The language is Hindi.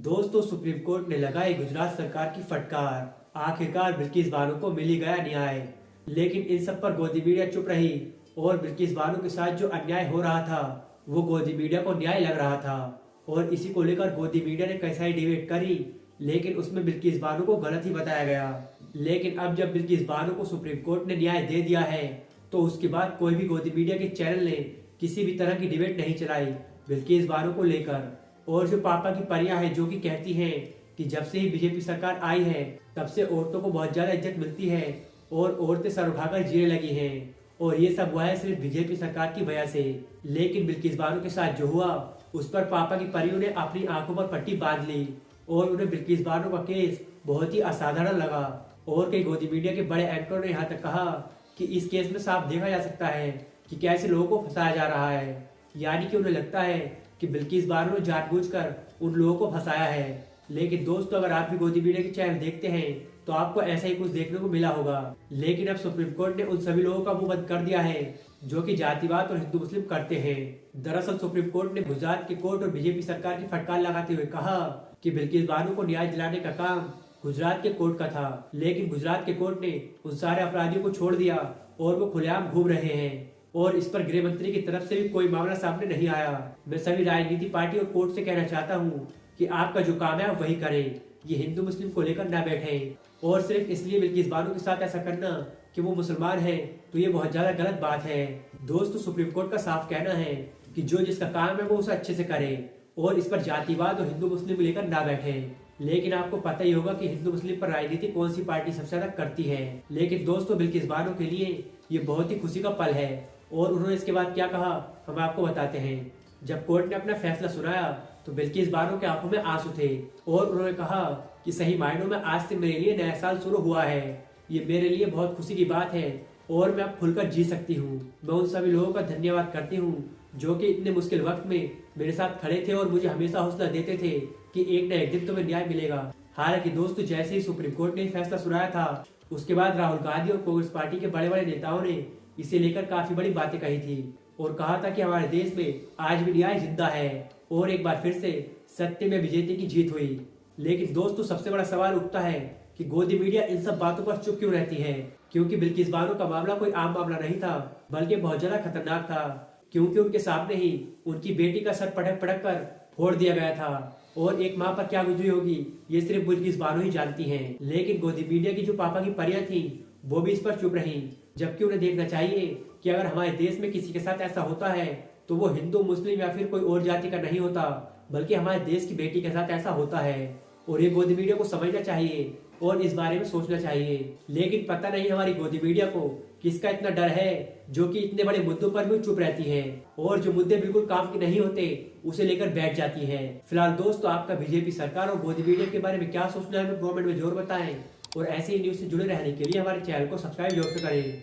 दोस्तों, सुप्रीम कोर्ट ने लगाई गुजरात सरकार की फटकार। आखिरकार बिल्किस बानो को मिल ही गया न्याय। लेकिन इन सब पर गोदी मीडिया चुप रही और बिल्किस बानो के साथ जो अन्याय हो रहा था वो गोदी मीडिया को न्याय लग रहा था। और इसी को लेकर गोदी मीडिया ने कैसा ही डिबेट करी, लेकिन उसमें बिल्किस बानो को गलत ही बताया गया। लेकिन अब जब बिल्किस बानो को सुप्रीम कोर्ट ने न्याय दे दिया है तो उसके बाद कोई भी गोदी मीडिया के चैनल ने किसी भी तरह की डिबेट नहीं चलाई बिल्किस बानो को लेकर। और जो पापा की परियां हैं जो कि कहती हैं कि जब से ही बीजेपी सरकार आई है तब से औरतों को बहुत ज्यादा इज्जत मिलती है और औरतें सर उठाकर जीने लगी हैं और ये सब हुआ है सिर्फ बीजेपी सरकार की वजह से। लेकिन बिल्किस बानो के साथ जो हुआ उस पर पापा की परियों ने अपनी आंखों पर पट्टी बांध ली और उन्हें बिल्किस बानो का केस बहुत ही असाधारण लगा। और कई गोदी मीडिया के बड़े एंकरों ने यहाँ तक कहा कि इस केस में साफ देखा जा सकता है कि कैसे लोगों को फंसाया जा रहा है। यानी कि उन्हें लगता है कि बिल्किस बानो ने जानबूझकर उन लोगों को फंसाया है। लेकिन दोस्तों, अगर आप भी गोदी मीडिया के चैनल देखते हैं तो आपको ऐसा ही कुछ देखने को मिला होगा। लेकिन अब सुप्रीम कोर्ट ने उन सभी लोगों का मुंह बंद कर दिया है जो कि जातिवाद और हिंदू मुस्लिम करते हैं। दरअसल सुप्रीम कोर्ट ने गुजरात के कोर्ट और बीजेपी सरकार की फटकार लगाते हुए कहा कि बिल्किस बानो को न्याय दिलाने का काम गुजरात के कोर्ट का था। लेकिन गुजरात के कोर्ट ने उन सारे अपराधियों को छोड़ दिया और वो खुलेआम घूम रहे हैं और इस पर गृह मंत्री की तरफ से भी कोई मामला सामने नहीं आया। मैं सभी राजनीति पार्टी और कोर्ट से कहना चाहता हूँ कि आपका जो काम है आप वही करें, ये हिंदू मुस्लिम को लेकर न बैठे। और सिर्फ इसलिए बिल्किस बानो के साथ ऐसा करना कि वो मुसलमान है तो ये बहुत ज्यादा गलत बात है। दोस्तों, सुप्रीम कोर्ट का साफ कहना है कि जो जिसका काम है वो उसे अच्छे से करे और इस पर जातिवाद और हिंदू मुस्लिम को लेकर ना बैठे। लेकिन आपको पता ही होगा कि हिंदू मुस्लिम पर राजनीति कौन सी पार्टी सबसे ज्यादा करती है। लेकिन दोस्तों, बिल्किस बानो के लिए ये बहुत ही खुशी का पल है और उन्होंने इसके बाद क्या कहा हम आपको बताते हैं। जब कोर्ट ने अपना फैसला सुनाया तो बिल्किस बानो के आंखों में आंसू थे और उन्होंने कहा कि सही मायनों में आज से मेरे लिए नया साल शुरू हुआ है। ये मेरे लिए बहुत खुशी की बात है और मैं अब खुलकर जी सकती हूँ। मैं उन सभी लोगों का धन्यवाद करती हूँ जो कि इतने मुश्किल वक्त में मेरे साथ खड़े थे और मुझे हमेशा हौसला देते थे कि एक न एक दिन तुम्हें न्याय मिलेगा। हालांकि दोस्तों, जैसे ही सुप्रीम कोर्ट ने फैसला सुनाया था उसके बाद राहुल गांधी और कांग्रेस पार्टी के बड़े बड़े नेताओं ने इसे लेकर काफी बड़ी बातें कही थी और कहा था कि हमारे देश में आज भी न्याय जिंदा है और एक बार फिर से सत्य में विजेता की जीत हुई। लेकिन दोस्तों, सबसे बड़ा सवाल उठता है कि गोदी मीडिया इन सब बातों पर चुप क्यों रहती है, क्योंकि बिल्किस बानो का मामला कोई आम मामला नहीं था बल्कि बहुत ज्यादा खतरनाक था। क्योंकि उनके सामने ही उनकी बेटी का सर पटक पटक कर फोड़ दिया गया था और एक माँ पर क्या गुजरी होगी ये सिर्फ बिल्किस बानो ही जानती है। लेकिन गोदी मीडिया की जो पापा की परियां थी वो भी इस पर चुप रही, जबकि उन्हें देखना चाहिए कि अगर हमारे देश में किसी के साथ ऐसा होता है तो वो हिंदू मुस्लिम या फिर कोई और जाति का नहीं होता बल्कि हमारे देश की बेटी के साथ ऐसा होता है। और ये गोदी मीडिया को समझना चाहिए और इस बारे में सोचना चाहिए। लेकिन पता नहीं हमारी गोदी मीडिया को किसका इतना डर है जो कि इतने बड़े मुद्दों पर भी चुप रहती है और जो मुद्दे बिल्कुल काम के नहीं होते उसे लेकर बैठ जाती है। फिलहाल दोस्तों, आपका बीजेपी सरकार और गोदी मीडिया के बारे में क्या सोचना है हमें कमेंट में जरूर बताएं और ऐसे ही न्यूज से जुड़े रहने के लिए हमारे चैनल को सब्सक्राइब जरूर करें।